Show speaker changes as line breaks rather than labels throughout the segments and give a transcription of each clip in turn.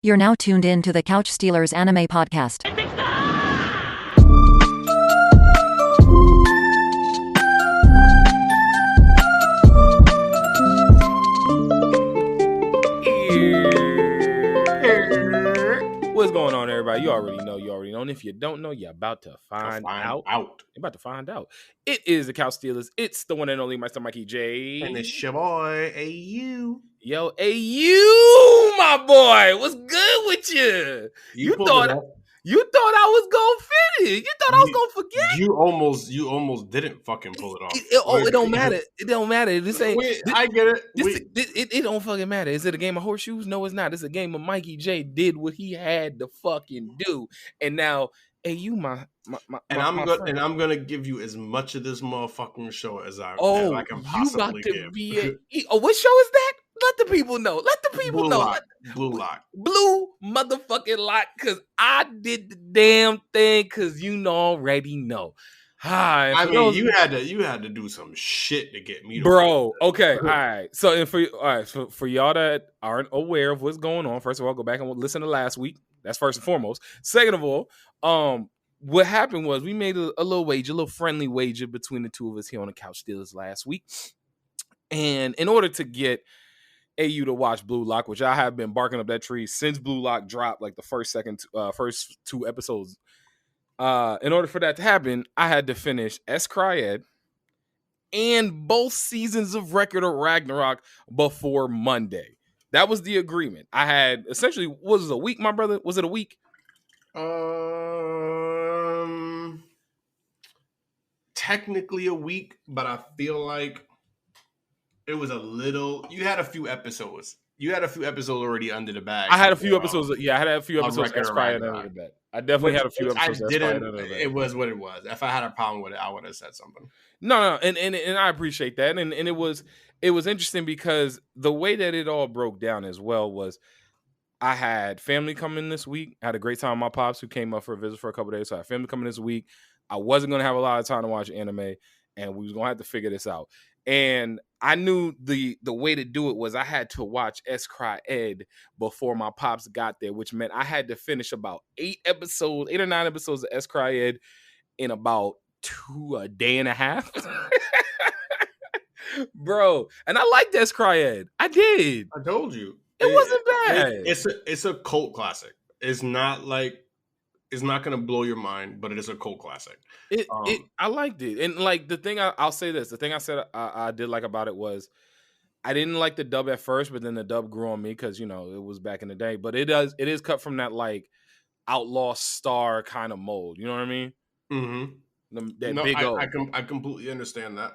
You're now tuned in to the Couch Stealers Anime Podcast.
What's going on, everybody? You already know. And if you don't know, you're about to find out. You're about to find out. It is the Couch Stealers. It's the one and only Mr. Mikey J.
And it's your boy, AU.
Yo, AU, my boy. What's good with you? You thought I was gonna finish. You thought I was gonna forget.
You almost didn't fucking pull it off.
It don't matter. It don't matter. This ain't.
I get it.
It don't fucking matter. Is it a game of horseshoes? No, it's not. It's a game of Mikey J did what he had to fucking do, and now, AU,
I'm gonna give you as much of this motherfucking show as I can possibly give.
What show is that? Let the people know.
Bluelock.
Blue motherfucking lock, because I did the damn thing, because you already know. Hi.
I mean, you had to do some shit to get me to
bro. Okay, all right. So for y'all that aren't aware of what's going on, first of all, go back and listen to last week. That's first and foremost. Second of all, what happened was we made a little friendly wager between the two of us here on the Couch Stealers last week. And in order to get AU to watch Bluelock, which I have been barking up that tree since Bluelock dropped, like the first two episodes. In order for that to happen, I had to finish Cryed and both seasons of Record of Ragnarok before Monday. That was the agreement. I had essentially, was it a week, my brother? Was it a week?
Technically a week, but I feel like it was a little. You had a few episodes. Already under the bag.
I had a few episodes. Yeah, I had a few episodes. Under the bag. I definitely had a few episodes.
It was what it was. If I had a problem with it, I would have said something.
No, and I appreciate that. And it was interesting because the way that it all broke down as well was I had family coming this week. I had a great time with my pops who came up for a visit for a couple of days. So I had family coming this week. I wasn't going to have a lot of time to watch anime, and we was going to have to figure this out. And I knew the way to do it was I had to watch Cryed before my pops got there, which meant I had to finish about 8 or 9 episodes of Cryed in about a day and a half. Bro, and I liked Cryed. I did.
I told you.
It wasn't bad.
It's a cult classic. It's not gonna blow your mind, but it is a cult classic.
I liked it, and like the thing I'll say this: the thing I said I did like about it was I didn't like the dub at first, but then the dub grew on me because it was back in the day. But it is cut from that like outlaw star kind of mold. You know what I mean?
Mm-hmm. I completely understand that.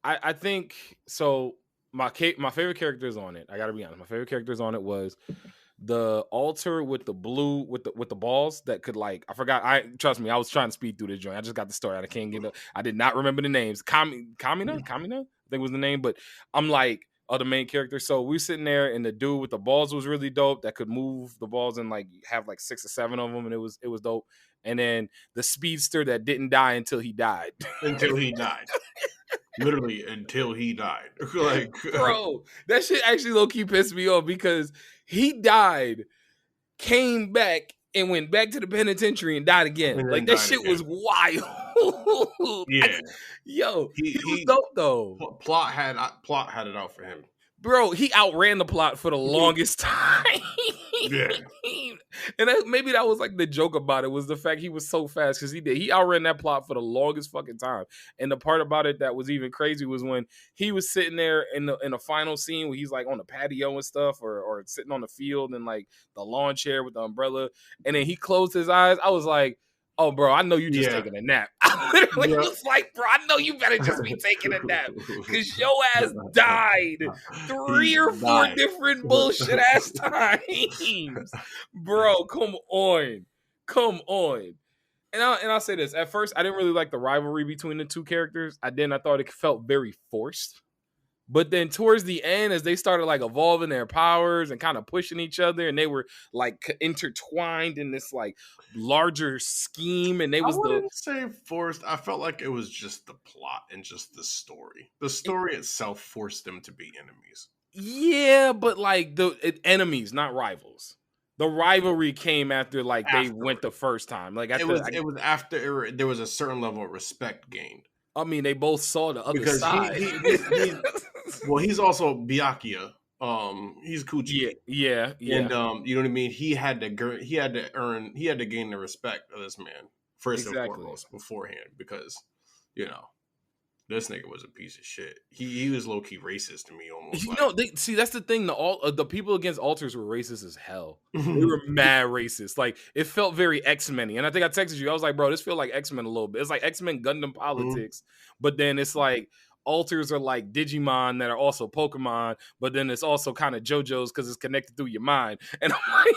I think so. My favorite characters on it. I gotta be honest. My favorite characters on it was the altar with the blue with the balls that could like I forgot. Trust me, I was trying to speed through this joint. I just got the story. I can't get it. I did not remember the names. Kamina, I think was the name, but I'm like the main character. So we sitting there, and the dude with the balls was really dope. That could move the balls and like have like 6 or 7 of them, and it was dope. And then the speedster that didn't die until he died.
Literally until he died. Like,
bro, that shit actually low key pissed me off because he died, came back, and went back to the penitentiary and died again. Like that shit was wild.
Yeah,
he was dope though.
Plot had it out for him.
Bro, he outran the plot for the longest time.
Yeah.
And maybe that was like the joke about it was the fact he was so fast because he outran that plot for the longest fucking time. And the part about it that was even crazy was when he was sitting there in the final scene where he's like on the patio and stuff or sitting on the field and like the lawn chair with the umbrella. And then he closed his eyes. I was like, oh, bro, I know you just taking a nap. I literally was like, bro, I know you better just be taking a nap because your ass died 3 or 4 different bullshit ass times. Bro, come on. And I'll say this. At first, I didn't really like the rivalry between the two characters. I thought it felt very forced. But then towards the end, as they started like evolving their powers and kind of pushing each other, and they were like intertwined in this like larger scheme, and I
wouldn't say forced. I felt like it was just the plot and just the story. The story itself forced them to be enemies.
Yeah, but like enemies, not rivals. The rivalry came after like they went the first time. Like
it was after there was a certain level of respect gained.
I mean, they both saw the other
Because
side.
he's also Byakuya. He's Kuchi.
Yeah.
And you know what I mean? He had to gain the respect of this man first and foremost beforehand, because this nigga was a piece of shit. He was low key racist to me almost.
That's the thing. The people against alters were racist as hell. They were mad racist. Like it felt very X-Men-y. And I think I texted you. I was like, bro, this feel like X-Men a little bit. It's like X-Men Gundam politics, but then it's like alters are like Digimon that are also Pokemon, but then it's also kind of JoJo's because it's connected through your mind. And I'm like,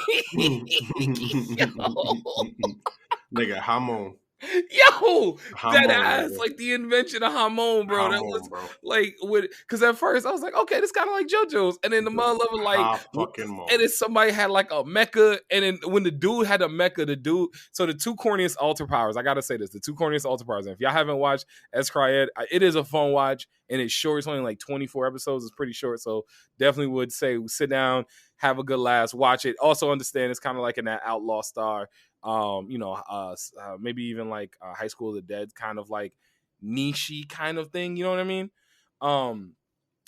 nigga, Hamon.
Yo, that ass, like the invention of Hamon, bro. That was like, because at first I was like, okay, this kind of like JoJo's, and then the mother level, like, and then somebody had like a mecha, and then when the dude had a mecha, so the two corniest alter powers, I gotta say this, the two corniest alter powers, and if y'all haven't watched Escryed, it is a fun watch, and it's short, it's only like 24 episodes, it's pretty short, so definitely would say sit down, have a good laugh, watch it. Also understand it's kind of like in that Outlaw Star, maybe even like High School of the Dead kind of like niche-y kind of thing, you know what I mean?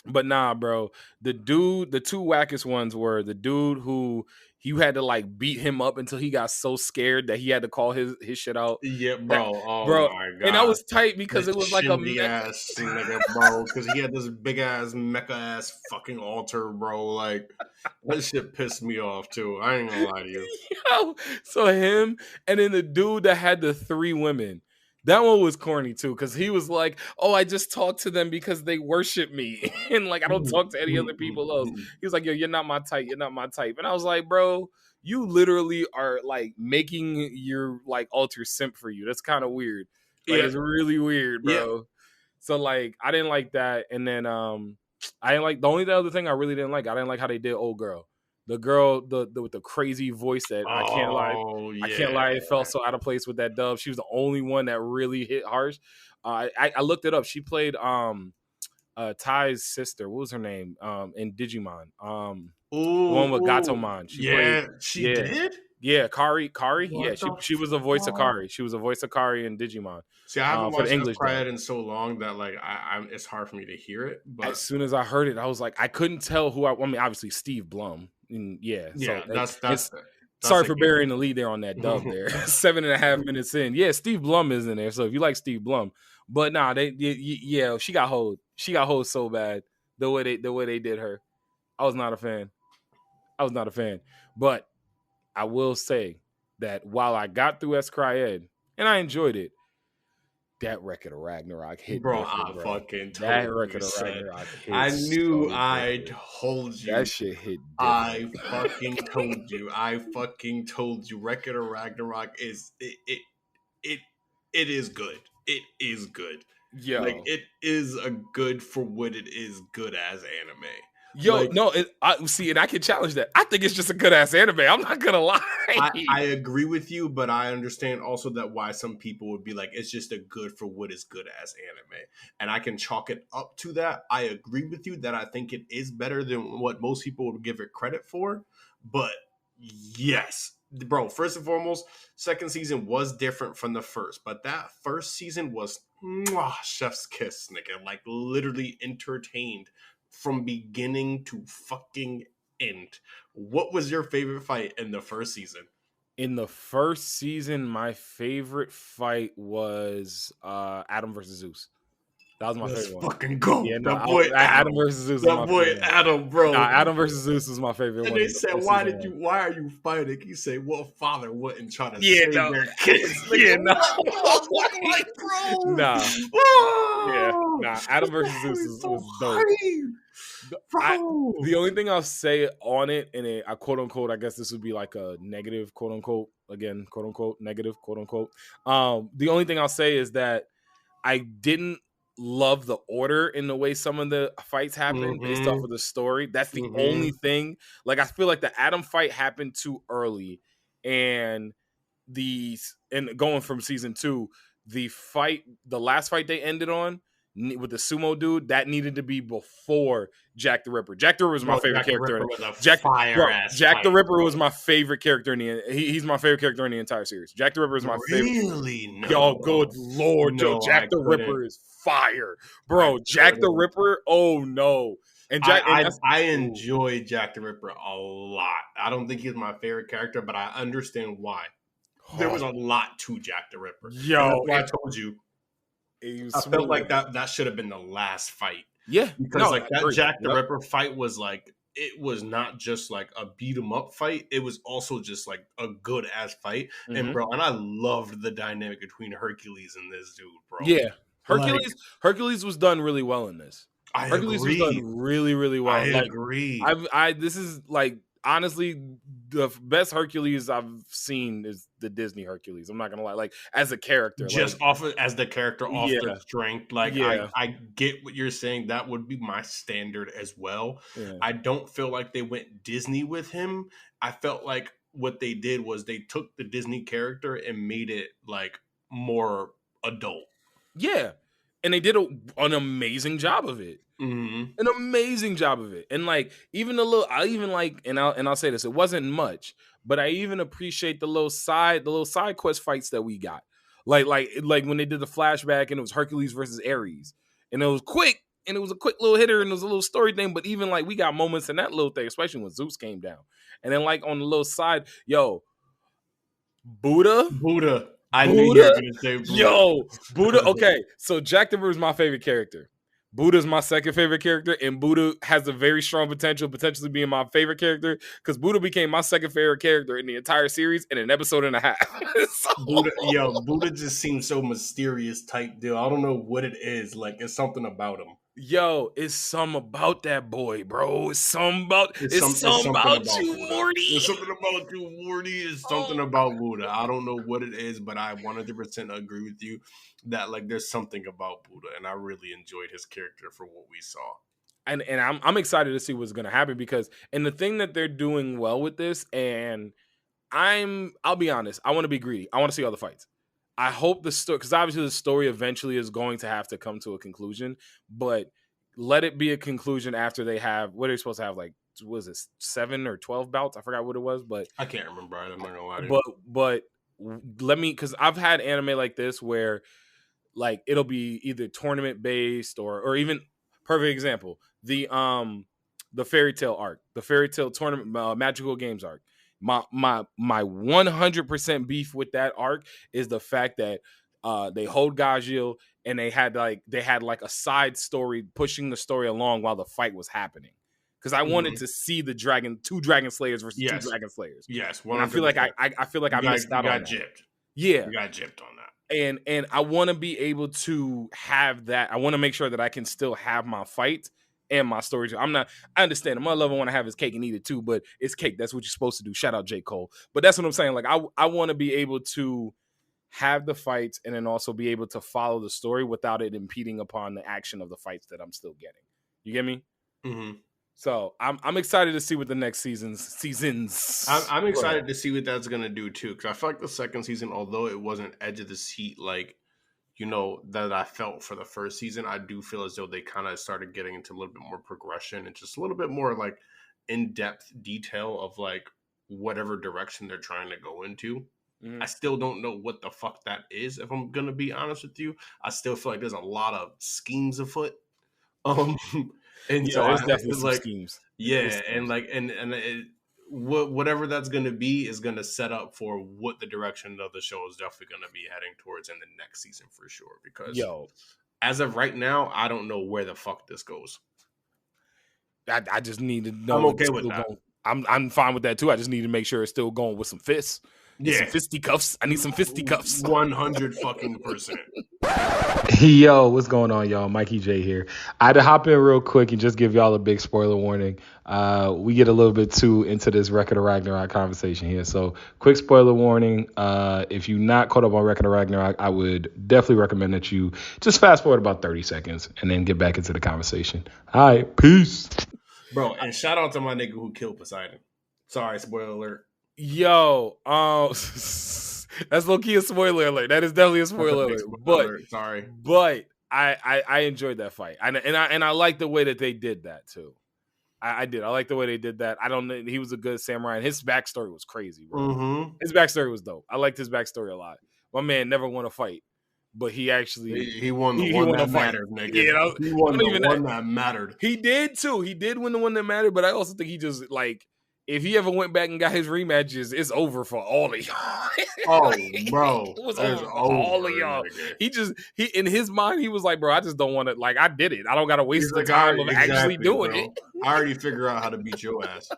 But nah, bro, the two wackest ones were the dude who you had to like beat him up until he got so scared that he had to call his shit out.
Yeah, bro.
Bro,
my god.
And I was tight because it was like a
ass nigga, bro. Because he had this big ass mecha ass fucking altar, bro. Like that shit pissed me off too. I ain't gonna lie to you.
Yo, so him and then the dude that had the 3 women. That one was corny too, because he was like, "Oh, I just talk to them because they worship me, and like I don't talk to any other people else." He was like, "Yo, you're not my type. You're not my type." And I was like, "Bro, you literally are like making your like alter simp for you. That's kind of weird. Like it's really weird, bro." Yeah. So like, I didn't like that, and then I didn't like the other thing I really didn't like. I didn't like how they did old girl. The girl, with the crazy voice that I can't lie, it felt so out of place with that dub. She was the only one that really hit harsh. I looked it up. She played Ty's sister. What was her name? In Digimon. The one with Gatomon. She
did?
Yeah, Kari. She was the voice of Kari. She was the voice of Kari in Digimon.
See, I haven't watched Escryed in so long that like it's hard for me to hear it. But
as soon as I heard it, I was like, I couldn't tell who I mean, obviously Steve Blum. That's sorry for burying the lead there on that dub there. 7.5 minutes in. Yeah, Steve Blum is in there. So if you like Steve Blum, but nah, she got hold. She got hold so bad the way they did her. I was not a fan. But I will say that while I got through Escryed and I enjoyed it, that record of Ragnarok hit
bro.
Bro.
Fucking
that record of Ragnarok hit.
I knew. I told you
that shit hit.
I fucking told you. Record of Ragnarok is it is good. It is good.
Yo,
like it is a good for what it is good as anime.
Yo, like, no, I see, and I can challenge that. I think it's just a good ass anime. I'm not gonna lie.
I agree with you, but I understand also that why some people would be like, it's just a good for what is good as anime, and I can chalk it up to that. I agree with you that I think it is better than what most people would give it credit for. But yes, bro. First and foremost, second season was different from the first, but that first season was chef's kiss, nigga. Like literally entertained from beginning to fucking end. What was your favorite fight in the first season?
In the first season, my favorite fight was Adam versus Zeus. That was my favorite one.
Fucking go.
Yeah, no, Adam versus Zeus.
That boy Adam, bro.
Nah, Adam versus Zeus is my favorite
and
one.
And they said, why are you fighting? He said, well, father wouldn't try to save their kids.
Yeah, no.
Like, bro.
Nah. Adam versus Zeus was dope. The only thing I'll say on it, and I quote unquote, I guess this would be like a negative, quote unquote, again, quote unquote, negative, quote unquote. The only thing I'll say is that I didn't love the order in the way some of the fights happened based off of the story. That's the only thing. Like, I feel like the Adam fight happened too early, and going from season 2, the last fight they ended on with the sumo dude, that needed to be before Jack the Ripper. Jack the Ripper was my favorite
Jack the
character.
Ripper was a
Jack
fire-ass
Jack the
fight,
Ripper
bro.
was my favorite character in the. He's my favorite character in the entire series. Jack the Ripper is my favorite.
Really? No.
Yo, good lord,
No,
Jack the Ripper is fire, bro. Jack the Ripper. Oh no. And Jack,
I enjoy Jack the Ripper a lot. I don't think he's my favorite character, but I understand why. There was a lot to Jack the Ripper.
Yo,
and that's why I told you. I felt like that should have been the last fight.
Yeah,
because that Jack the Ripper fight was like, it was not just like a beat 'em up fight. It was also just like a good ass fight. And bro, and I loved the dynamic between Hercules and this dude, bro.
Yeah, Hercules was done really well in this. Hercules was done really, really well.
I agree.
This is like, honestly, the best Hercules I've seen is the Disney Hercules. I'm not gonna lie, like as a character,
just off of, as the character off the strength. Like I get what you're saying. That would be my standard as well. Yeah. I don't feel like they went Disney with him. I felt like what they did was they took the Disney character and made it like more adult. Yeah, and they did an amazing job of it. An amazing job of it. And like, even I'll say this, it wasn't much, but I even appreciate the little side quest fights that we got. Like when they did the flashback and it was Hercules versus Ares, and it was quick, and it was a quick little hitter, and it was a little story thing. But even like, we got moments in that little thing, especially when Zeus came down. And then like on the little side, Buddha. I knew you were gonna say Buddha. Buddha. Okay, so Jack the Ripper is my favorite character. Buddha's my second favorite character, and Buddha has a very strong potentially being my favorite character, because Buddha became my second favorite character in the entire series in an episode and a half. Buddha just seems so mysterious type deal. I don't know what it is. Like, it's something about him.
It's something about that boy, bro. It's something about you, Morty.
It's something about you, Morty. It's something about Buddha. I don't know what it is, but I 100% agree with you that like there's something about Buddha, and I really enjoyed his character for what we saw.
And I'm excited to see what's going to happen, because the thing that they're doing well with this, and I'll be honest, I want to be greedy. I want to see all the fights. I hope the story, because obviously the story eventually is going to have to come to a conclusion, but let it be a conclusion after they have, what are they supposed to have, like, was it 7 or 12 bouts? I forgot what it was, but
I can't remember. I'm not gonna lie to you.
But let me, because I've had anime like this where like it'll be either tournament based or even, perfect example, the Fairy Tail arc, the Fairy Tail tournament magical games arc. My 100% beef with that arc is the fact that they hold Gajil, and they had like a side story pushing the story along while the fight was happening. Because I wanted to see the two Dragon Slayers versus two Dragon Slayers.
Yes, 100%.
And I feel like I missed out on that.
Gypped.
Yeah,
you got gypped on that.
And I want to be able to have that. I want to make sure that I can still have my fight and my story. I understand. My lover want to have his cake and eat it too, but it's cake. That's what you're supposed to do. Shout out J. Cole. But that's what I'm saying. Like, I want to be able to have the fights and then also be able to follow the story without it impeding upon the action of the fights that I'm still getting. You get me?
Mm-hmm.
So I'm excited to see what the next seasons.
I'm excited to see what that's gonna do too, because I feel like the second season, although it wasn't edge of the seat like, that I felt for the first season, I do feel as though they kind of started getting into a little bit more progression and just a little bit more like in-depth detail of like whatever direction they're trying to go into. Mm-hmm. I still don't know what the fuck that is, if I'm gonna be honest with you. I still feel like there's a lot of schemes afoot. And so
there's definitely some
like
schemes.
Yeah, and like and whatever that's going to be is going to set up for what the direction of the show is definitely going to be heading towards in the next season for sure. Because as of right now, I don't know where the fuck this goes.
I just need to know.
I'm okay with that.
I'm fine with that too. I just need to make sure it's still going with some fists.
Yeah,
some fisticuffs. I need some fisticuffs.
100%.
Yo, what's going on, y'all? Mikey J here. I had to hop in real quick and just give y'all a big spoiler warning. We get a little bit too into this Record of Ragnarok conversation here. So, quick spoiler warning. If you're not caught up on Record of Ragnarok, I would definitely recommend that you just fast forward about 30 seconds and then get back into the conversation. All right, peace.
Bro, and shout out to my nigga who killed Poseidon. Sorry, spoiler alert.
Yo, that's low-key a spoiler alert. That is definitely a spoiler alert.
Sorry.
But I enjoyed that fight, and I like the way that they did that too. I did. I like the way they did that. I don't know. He was a good samurai, and his backstory was crazy, bro.
Mm-hmm.
His backstory was dope. I liked his backstory a lot. My man never won a fight, but he actually
he won the one that mattered, nigga.
You know,
he won the one that mattered.
He did too. He did win the one that mattered, but I also think he just like if he ever went back and got his rematches, it's over for all of y'all.
Oh, bro.
It was over for all of y'all.
Nigga.
He in his mind, he was like, bro, I just don't want to, like, I did it. I don't got to waste the time of actually doing it.
I already figured out how to beat your ass.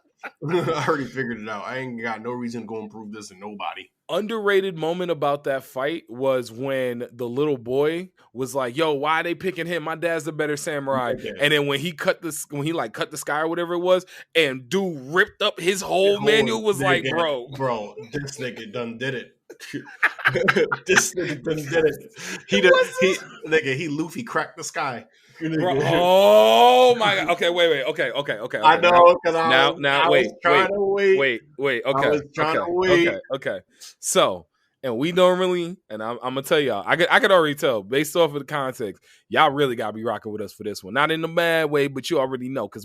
I already figured it out. I ain't got no reason to go and prove this to nobody.
Underrated moment about that fight was when the little boy was like, yo, why are they picking him? My dad's the better samurai. Okay. And then when he cut the sky or whatever it was, and dude ripped up his whole manual, was like, bro,
this nigga done did it. This nigga done did it. He Luffy cracked the sky.
Bro, oh my god. Okay, wait. Okay.
I know, because
I was trying to wait. Okay.
I was trying to wait.
Okay. So, and we don't really, and I'm gonna tell y'all, I could already tell based off of the context, y'all really gotta be rocking with us for this one. Not in a bad way, but you already know, because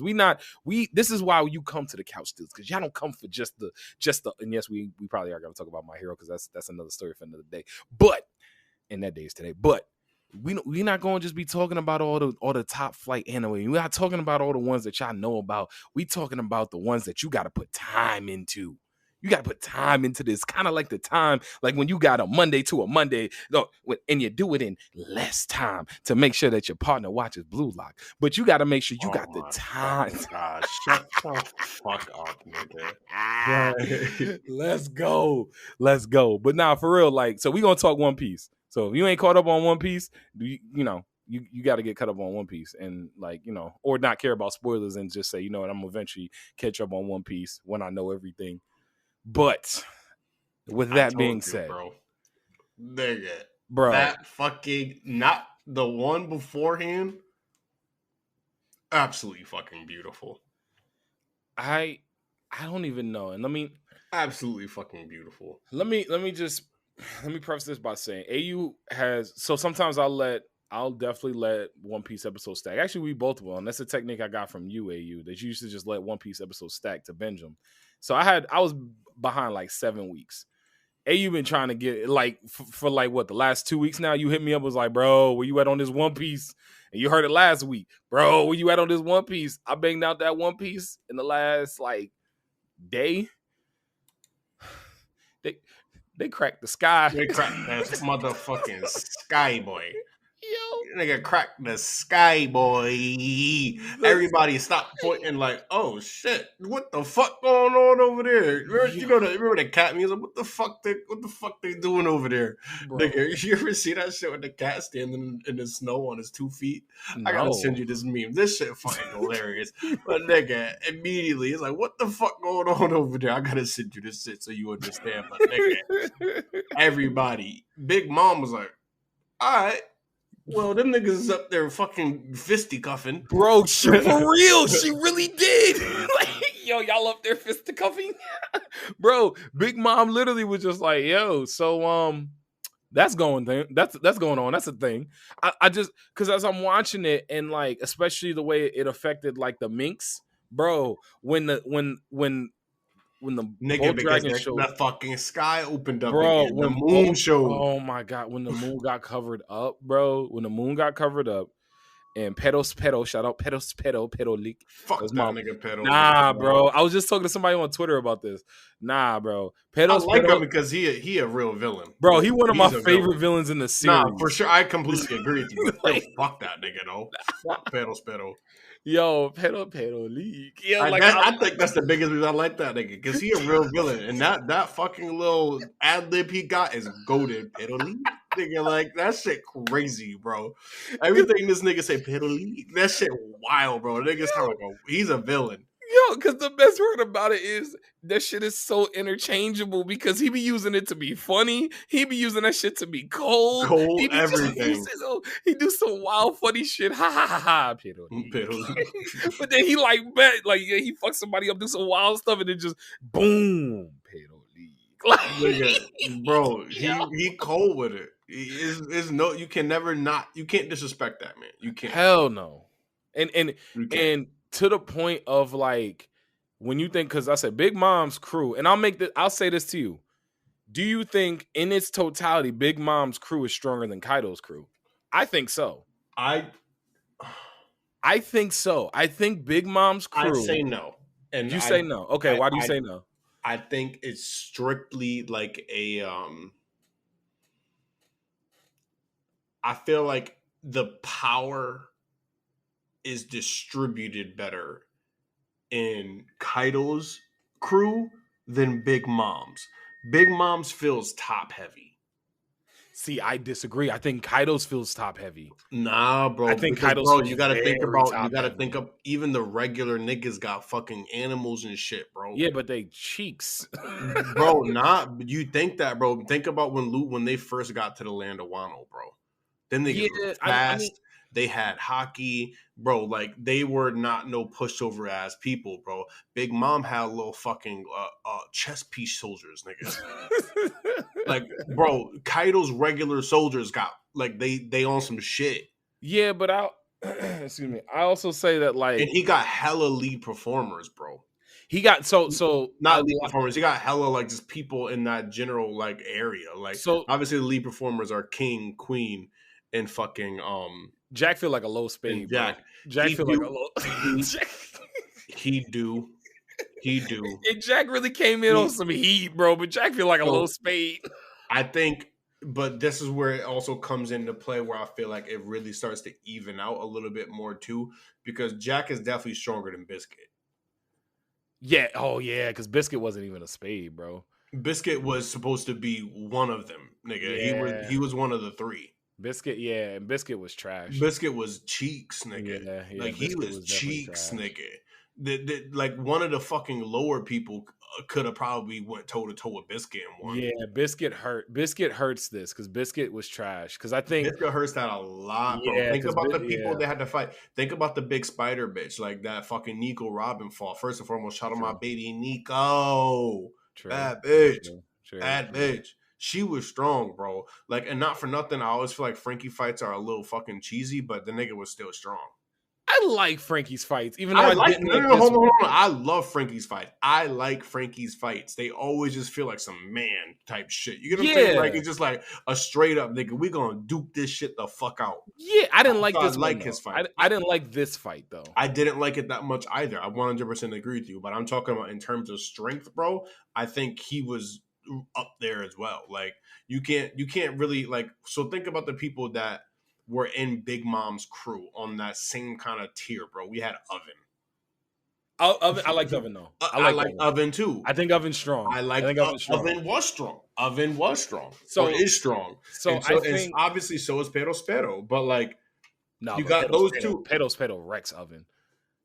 this is why you come to the couch steals, because y'all don't come for just the and yes, we probably are gonna talk about My Hero, because that's another story for another day. But and that day is today. But we're not going to just be talking about all the top flight anime. We're not talking about all the ones that y'all know about. We talking about the ones that you got to put time into. You got to put time into this. Kind of like the time, like when you got a Monday to a Monday, and you do it in less time to make sure that your partner watches Bluelock. But you got to make sure you got the time.
God, shut the fuck up, nigga.
Let's go. But nah, for real, like, so we going to talk One Piece. So if you ain't caught up on One Piece, you got to get caught up on One Piece, and like, or not care about spoilers and just say, you know what, I'm gonna eventually catch up on One Piece when I know everything. But with that being said,
bro, that fucking, not the one beforehand, absolutely fucking beautiful.
I don't even know, and
absolutely fucking beautiful.
Let me preface this by saying AU has, so sometimes I'll definitely let One Piece episodes stack. Actually, we both will, and that's a technique I got from you, AU, that you used to just let One Piece episodes stack to binge them. So I was behind like 7 weeks. AU been trying to get like for like what, the last 2 weeks now. You hit me up, was like, bro, where you at on this One Piece? And you heard it last week, bro, where you at on this One Piece? I banged out that One Piece in the last like day. They cracked the sky.
They cracked that motherfucking sky, boy.
Yo,
nigga cracked the sky, boy. Everybody stopped pointing like, oh shit, what the fuck going on over there? Remember the cat music? What the fuck they doing over there? Bro. Nigga, you ever see that shit with the cat standing in the snow on his 2 feet? No. I gotta send you this meme. This shit fucking hilarious. But nigga, immediately it's like, what the fuck going on over there? I gotta send you this shit so you understand. But nigga, everybody, Big Mom was like, all right. Well, them niggas is up there fucking fisticuffing.
Bro, for real, she really did. Yo, y'all up there fisticuffing? Bro, Big Mom literally was just like, yo, so that's going on. That's a thing. I just, because as I'm watching it, and like, especially the way it affected like the minks, bro, when the
nigga, because the fucking sky opened up, bro, when the moon showed.
Oh my god, when the moon got covered up, bro. When the moon got covered up, and pedo, shout out pedo leak.
Fuck that nigga pedo.
Nah, bro. I was just talking to somebody on Twitter about this. Nah, bro.
I like him because he a real villain.
Bro, he one of my favorite villains in the series.
Nah, for sure. I completely agree with you. Like, fuck that nigga, though. Fuck pedo.
Yo, pedo league. Yo,
I think that's the biggest reason I like that nigga, because he a real villain, and that fucking little ad lib he got is goated. Pedo league, nigga, like that shit crazy, bro. Everything this nigga say pedo league, that shit wild, bro. Nigga's like he's a villain.
Yo, because the best part about it is that shit is so interchangeable, because he be using it to be funny. He be using that shit to be cold.
He everything.
He do some wild, funny shit. Ha ha ha ha. But then he he fucks somebody up, do some wild stuff, and then just boom. Pedo league.
Nigga, bro, he cold with it. Is no, you can never not. You can't disrespect that man. You can't.
Hell no. And
You can't.
and to the point of like when you think, because I said Big Mom's crew, and I'll say this to you. Do you think in its totality, Big Mom's crew is stronger than Kaido's crew? I think so. I think so. I think Big Mom's crew.
I say no. And
you say no. Okay, why do you say no?
I think it's strictly like a I feel like the power is distributed better in Kaido's crew than Big Mom's. Big Mom's feels top heavy.
See, I disagree. I think Kaido's feels top heavy.
Nah, bro.
I think Kaido's feels
you gotta think
heavy.
of even the regular niggas got fucking animals and shit, bro.
Yeah, but they cheeks.
Bro, you think that, bro. Think about when they first got to the land of Wano, bro. Then they were fast. They had hockey, bro. Like they were not no pushover ass people, bro. Big Mom had little fucking chest piece soldiers, niggas. Like, bro, Kaido's regular soldiers got like they on some shit.
Yeah, but excuse me. I also say that like,
and he got hella lead performers, bro.
He got so
not lead performers. He got hella like just people in that general like area. Like, so obviously the lead performers are King, Queen, and fucking
Jack feel like a low spade. Jack feel like a low.
He do.
And Jack really came in on some heat, bro. But Jack feel like a low spade.
I think, but this is where it also comes into play, where I feel like it really starts to even out a little bit more too, because Jack is definitely stronger than Biscuit.
Yeah. Oh yeah, because Biscuit wasn't even a spade, bro.
Biscuit was supposed to be one of them, nigga. Yeah. He was one of the three.
Biscuit, yeah, and Biscuit was trash.
Biscuit was cheeks, nigga. Yeah, like Biscuit he was cheeks, nigga. Like one of the fucking lower people could have probably went toe to toe with Biscuit and won.
Yeah, Biscuit hurts this because Biscuit was trash. Because I think
Biscuit hurts that a lot, bro. Yeah, think about the people they had to fight. Think about the big spider bitch, like that fucking Nico Robin fall. First and foremost, shout out my baby Nico. Bad bitch. Bad bitch. She was strong, bro. Like, and not for nothing, I always feel like Frankie fights are a little fucking cheesy, but the nigga was still strong.
I like Frankie's fights, even though I didn't.
Hold on. I love Frankie's fights. I like Frankie's fights. They always just feel like some man type shit. You get what I'm saying? Like it's just like a straight up nigga. We gonna duke this shit the fuck out.
Yeah, I didn't like this. His fight. I didn't like this fight though.
I didn't like it that much either. I 100% agree with you. But I'm talking about in terms of strength, bro. I think he was up there as well. Like you can't really like. So think about the people that were in Big Mom's crew on that same kind of tier, bro. We had Oven.
Oven, I liked Oven though.
I like Oven too.
I think Oven's strong.
I think Oven was strong. Oven was strong. So is strong. So I think obviously so is Pero. But like,
no,
you got those two.
Pero wrecks Oven.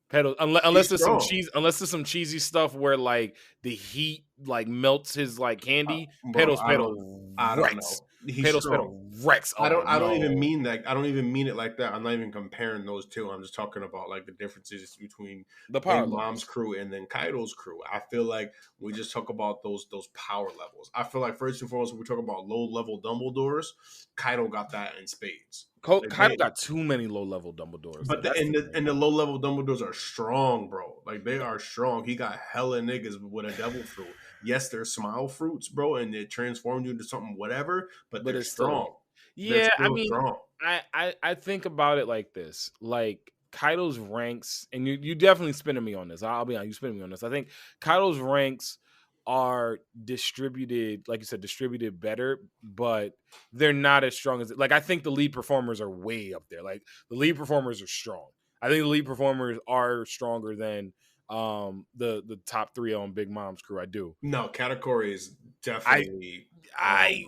Pero unless there's some cheesy stuff where like the heat like melts his like candy. Pero wrecks. Pero wrecks.
I don't even mean that. I don't even mean it like that. I'm not even comparing those two. I'm just talking about like the differences between
the Power
Mom's crew and then Kaido's crew. I feel like we just talk about those power levels. I feel like first and foremost, when we talk about low level Dumbledores, Kaido got that in spades.
Kaido got too many low level Dumbledores.
But the low level Dumbledores are strong, bro. Like they are strong. He got hella niggas with a devil fruit. Yes, they're smile fruits, bro, and they transformed you into something whatever, but they're strong.
Yeah, I mean, strong. I think about it like this. Like Kaido's ranks, and you definitely spinning me on this. I'll be honest, you spinning me on this. I think Kaido's ranks are distributed, like you said, distributed better, but they're not as strong as like I think the lead performers are way up there. Like the lead performers are strong. I think the lead performers are stronger than the top three on Big Mom's crew. I do.
No, Katakuri is definitely.
I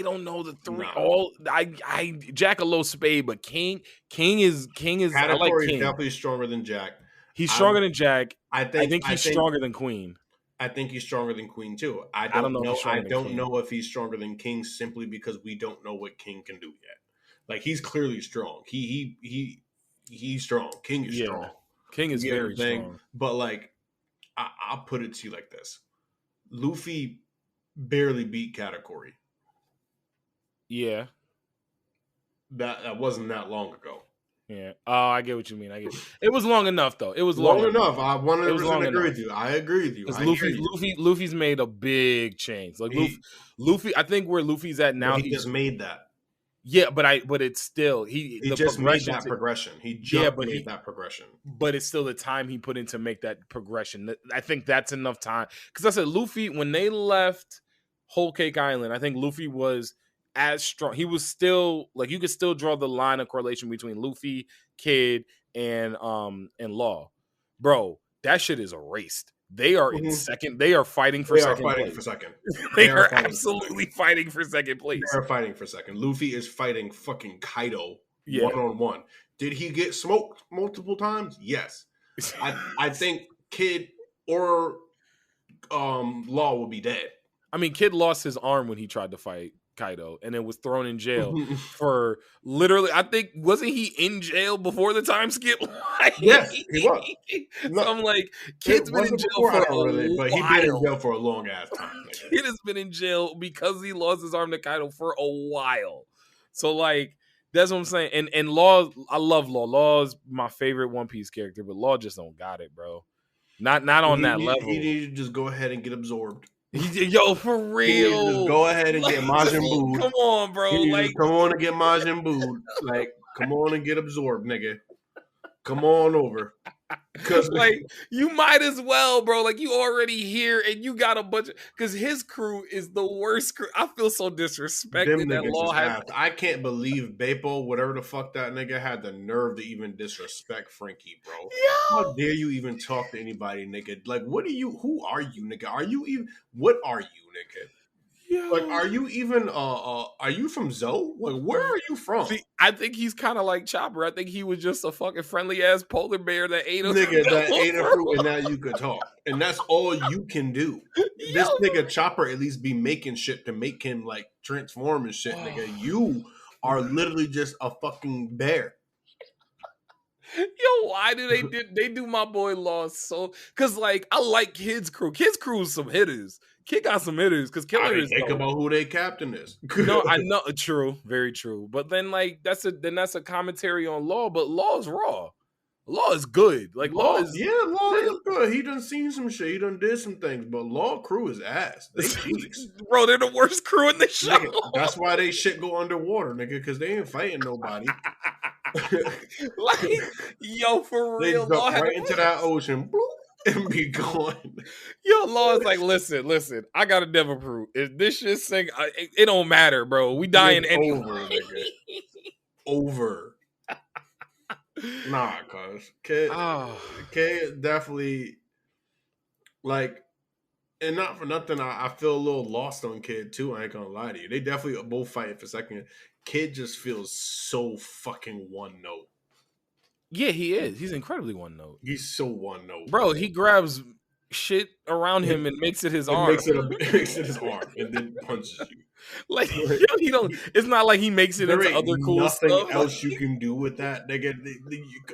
don't know the three. No. All I Jack a low spade, but King is.
Katakuri
I like King.
Is definitely stronger than Jack.
He's stronger than Jack. I think he's stronger than Queen.
I think he's stronger than Queen too. I don't know. I don't know if he's stronger than King simply because we don't know what King can do yet. Like he's clearly strong. He's strong. King is strong.
King is very strong.
But like, I'll put it to you like this: Luffy barely beat Katakuri.
Yeah.
That wasn't that long ago.
Yeah. Oh, I get what you mean. It was long enough though. It was
long enough. I 100% agree
enough.
with you. I agree with you.
Because Luffy's made a big change. Like Luffy, I think where Luffy's at now,
he just made that.
Yeah, but it's still
he just made that progression. He just made that progression.
But it's still the time he put in to make that progression. I think that's enough time. Because I said Luffy, when they left Whole Cake Island, I think Luffy was as strong. He was still like, you could still draw the line of correlation between Luffy, Kid, and Law. Bro, that shit is erased. They are in second. They are fighting for second place. They are absolutely fighting for second place.
They are fighting for second. Luffy is fighting fucking Kaido one-on-one. Did he get smoked multiple times? Yes. I think Kid or Law will be dead.
I mean, Kid lost his arm when he tried to fight Kaido and then was thrown in jail for literally, I think, wasn't he in jail before the time skip?
Yes, he was.
So I'm like, Kid's been in jail for a while.
But he's been in jail for a long ass time.
Kid has been in jail because he lost his arm to Kaido for a while. So like, that's what I'm saying. And Law, I love Law. Law's my favorite One Piece character, but Law just don't got it, bro. Not on that level.
He needs to just go ahead and get absorbed.
Yo, for real.
Just go ahead and get Majin Buu.
Come on, bro.
Like, come on and get Majin Buu. Like, come on and get absorbed, nigga. Come on over.
Cause like, you might as well, bro. Like, you already here and you got a bunch of, because his crew is the worst crew. I feel so disrespected that Law has.
I can't believe Beppo, whatever the fuck that nigga, had the nerve to even disrespect Frankie, bro. Yo. How dare you even talk to anybody, nigga? Like, who are you, nigga? What are you, nigga? Yo. Like, are you even, are you from Zoe? Like, where are you from?
See, I think he's kind of like Chopper. I think he was just a fucking friendly ass polar bear that ate a
nigga that ate a fruit, and now you could talk, and that's all you can do. Yo. This nigga Chopper at least be making shit to make him like transform and shit, nigga. You are literally just a fucking bear.
Yo, why do they do my boy Law so? Because like, I like Kid's crew. Kid's crew is some hitters. Kid got some hitters because Killer is.
Think about who they captain is.
No, I know, true, very true. But then like that's a commentary on Law. But Law is raw. Law is good. Like Law is
good. He done seen some shit. He done did some things. But Law crew is ass. They cheeks.
Bro, they're the worst crew in the show.
Nigga, that's why they shit go underwater, nigga, because they ain't fighting nobody.
Like, yo, for real,
they jump right into that ocean. Bloop. And be gone.
Yo, Law is like, listen. I got a devil proof. If this shit sing, it don't matter, bro. We dying anyway.
Over. Nah, cuz Kid definitely like, and not for nothing. I feel a little lost on Kid too. I ain't gonna lie to you. They definitely both fighting for second. Kid just feels so fucking one note.
Yeah, he is. He's incredibly one note.
He's so one note.
Bro, he grabs shit around him and makes it his arm.
Makes it his arm and then punches you.
Like, yo, he don't. It's not like he makes it into other cool stuff.
Nothing else you can do with that, nigga.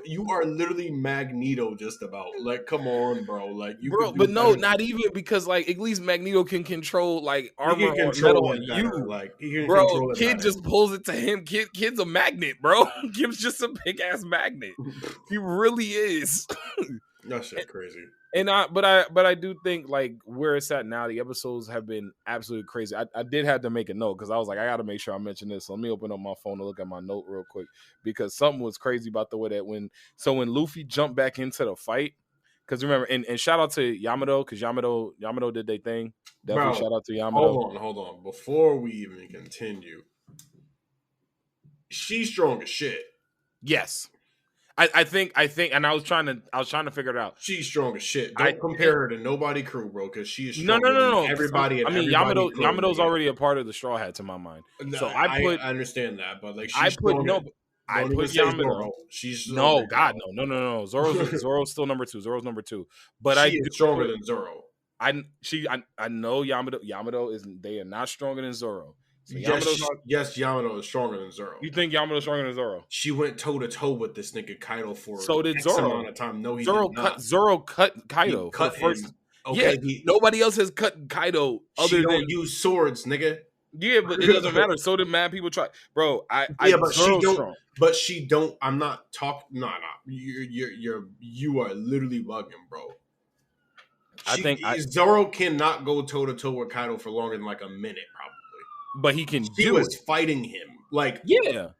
You are literally Magneto, just about. Like, come on, bro. Like, you.
Bro, but no, not even, because like at least Magneto can control like armor or metal on you.
Like, he can
bro, Kid just pulls it to him. Kid's a magnet, bro. Kid's just a big ass magnet. He really is.
That shit crazy.
But I do think like where it's at now, the episodes have been absolutely crazy. I did have to make a note because I was like, I got to make sure I mention this. So let me open up my phone to look at my note real quick, because something was crazy about the way that when Luffy jumped back into the fight, because remember, and shout out to Yamato, because Yamato did their thing. Definitely shout out to Yamato.
Hold on. Before we even continue, she's strong as shit.
Yes. I think, and I was trying to figure it out.
She's strong as shit. Don't compare her to nobody crew, bro, because she is strong.
No.
Everybody.
I mean, Yamato's already a part of the Straw Hat, to my mind. So I understand
that, but like I put
Yamato.
She's
no. Zoro's still number 2. Zoro's number 2, but
she is stronger than Zoro.
I know Yamato is. They are not stronger than Zoro. So
yes, Yamato is stronger than Zoro.
You think Yamato's stronger than Zoro?
She went toe to toe with this nigga Kaido for
so did Zoro.
amount of time. No, he
Zoro
did not.
Zoro cut Kaido.
He cut
first.
Him. Okay,
nobody else has cut Kaido other than
use swords, nigga.
Yeah, but it doesn't matter. So did mad people try, bro.
But she don't.
Strong.
But she don't. I'm not talking. No. You are literally bugging, bro. Zoro cannot go toe to toe with Kaido for longer than like a minute, probably.
But he can
She was fighting him like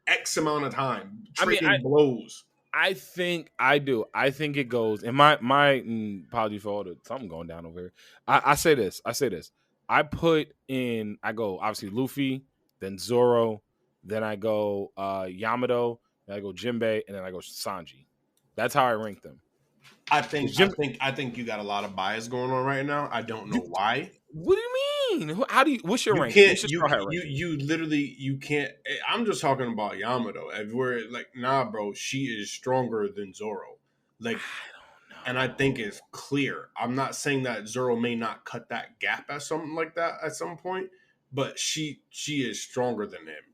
X amount of time, trading blows.
I think I do. I think it goes. And my apology for all the something going down over here. I say this. I go obviously Luffy, then Zoro, then I go Yamato, then I go Jinbei, and then I go Sanji. That's how I rank them.
I think you got a lot of bias going on right now. I don't know why.
What do you mean? How do you? What's your rank?
You literally you can't. I'm just talking about Yamato. We're like, nah, bro. She is stronger than Zoro. Like, I don't know. And I think it's clear. I'm not saying that Zoro may not cut that gap at something like that at some point, but she is stronger than him.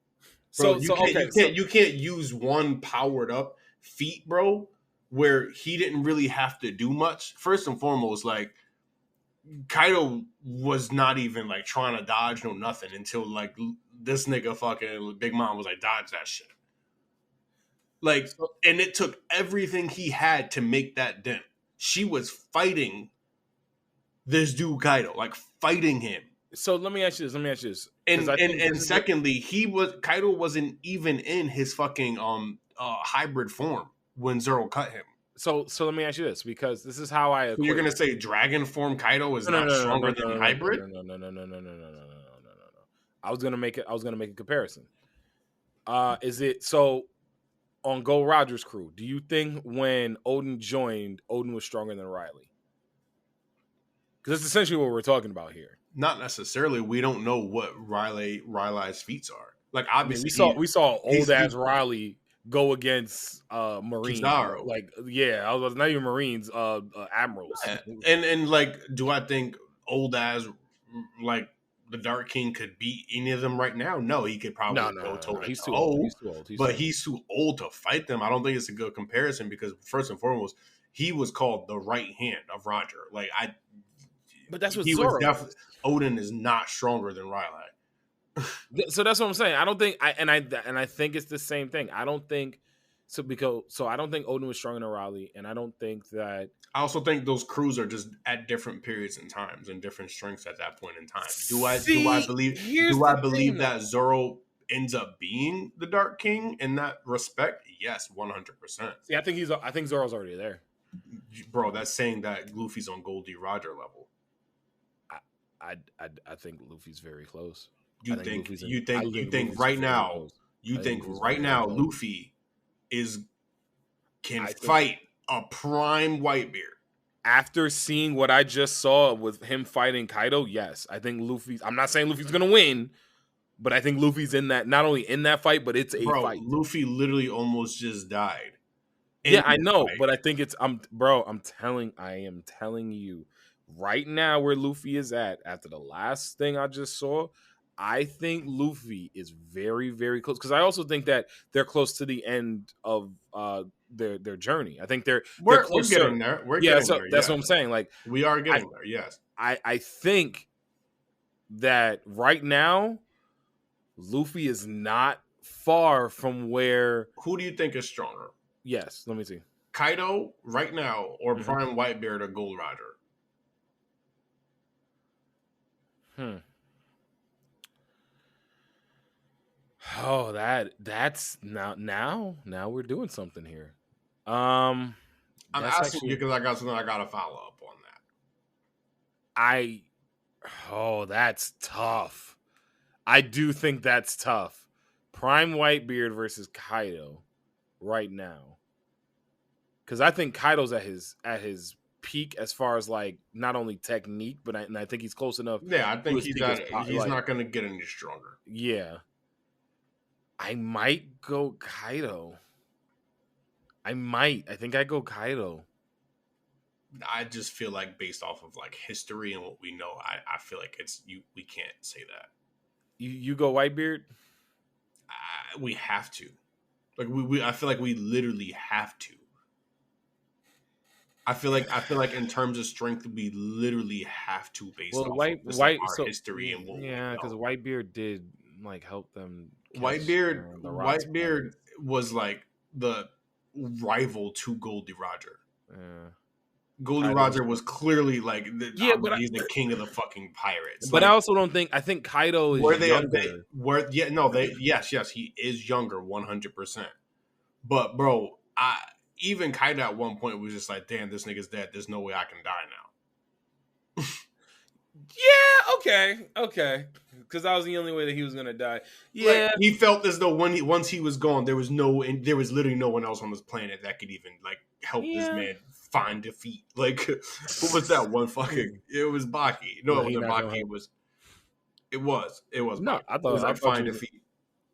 Bro, you can't use one powered up feat, bro, where he didn't really have to do much. First and foremost, like Kaido was not even like trying to dodge no nothing until like this nigga fucking Big Mom was like, dodge that shit. Like, and it took everything he had to make that dent. She was fighting this dude Kaido, like fighting him.
So let me ask you this.
And secondly, Kaido wasn't even in his fucking hybrid form when Zoro cut him.
So let me ask you this, because this is how I equate.
So you're gonna say dragon form Kaido is not stronger than hybrid?
No. I was gonna make a comparison. Is it so on Gold Roger's crew? Do you think when Odin joined, Odin was stronger than Riley? Because that's essentially what we're talking about here.
Not necessarily. We don't know what Riley's feats are. Like obviously,
we saw old ass Riley go against Marines.
Kizaru.
Like, yeah, I was not even Marines, admirals.
And like, do I think old ass like the Dark King could beat any of them right now? No, he could probably go toe to toe.
He's too old.
He's too old to fight them. I don't think it's a good comparison because first and foremost, he was called the right hand of Roger. Like
but that's what Zoro.
Odin is not stronger than Riley.
So that's what I'm saying. I don't think I think it's the same thing. I don't think so I don't think Odin was stronger than Riley, and I don't think that.
I also think those crews are just at different periods and times and different strengths at that point in time. Do I believe that Zoro ends up being the Dark King in that respect? Yes, 100%.
See, I think Zoro's already there.
Bro, that's saying that Luffy's on Goldie Roger level.
I think Luffy's very close.
You think right now Luffy can fight a prime Whitebeard?
After seeing what I just saw with him fighting Kaido, yes. I think I'm not saying Luffy's gonna win, but I think Luffy's in that, not only in that fight, but it's a fight.
Luffy literally almost just died.
Yeah, I know, but I think I am telling you right now where Luffy is at after the last thing I just saw. I think Luffy is very, very close, because I also think that they're close to the end of their journey. I think
we're getting there. That's
what I'm saying. Like,
we are getting there. Yes,
I think that right now Luffy is not far from where.
Who do you think is stronger?
Yes, let me see.
Kaido right now, or Prime Whitebeard, or Gold Roger?
Oh, that's now we're doing something here. I'm
asking you because I got something I got to follow up on that.
That's tough. I do think that's tough. Prime Whitebeard versus Kaido right now, because I think Kaido's at his peak as far as like not only technique, but I think he's close enough.
Yeah, I think he's not going to get any stronger.
Yeah. I might go Kaido. I think I go Kaido.
I just feel like based off of like history and what we know, I feel like we can't say that.
You go Whitebeard?
We have to. Like I feel like we literally have to. I feel like in terms of strength, we literally have to based off of just like our history and what we know.
Because Whitebeard did like help them.
Whitebeard was like the rival to Goldie Roger.
Yeah.
Goldie Roger was clearly like he's the king of the fucking pirates.
But
like,
I also don't think Kaido is younger.
Yes, he is younger, 100%. But bro, even Kaido at one point was just like, damn, this nigga's dead. There's no way I can die now.
Yeah, okay. Because that was the only way that he was gonna die. Yeah,
like, he felt as though once he was gone, there was literally no one else on this planet that could even like help this man find defeat. Like, what was that one fucking? It was Baki. No, it wasn't Baki. It was.
No,
Baki.
I thought
it was like find defeat.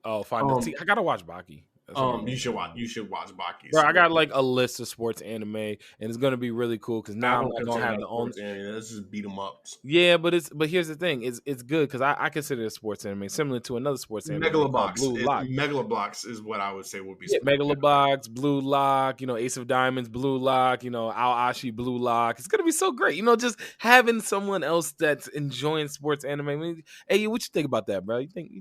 Oh, find defeat. I gotta watch Baki.
You should watch Baki.
Bro, I got like a list of sports anime, and it's gonna be really cool because now I'm gonna have the own.
Let's just beat them up.
Yeah, but here's the thing: it's good because I consider it sports anime similar to another sports anime.
Megalobox is what I would say would be.
Megalobox, Bluelock, Ace of Diamonds, Bluelock, Aoashi, Bluelock. It's gonna be so great, just having someone else that's enjoying sports anime. I mean, hey, what you think about that, bro? You think?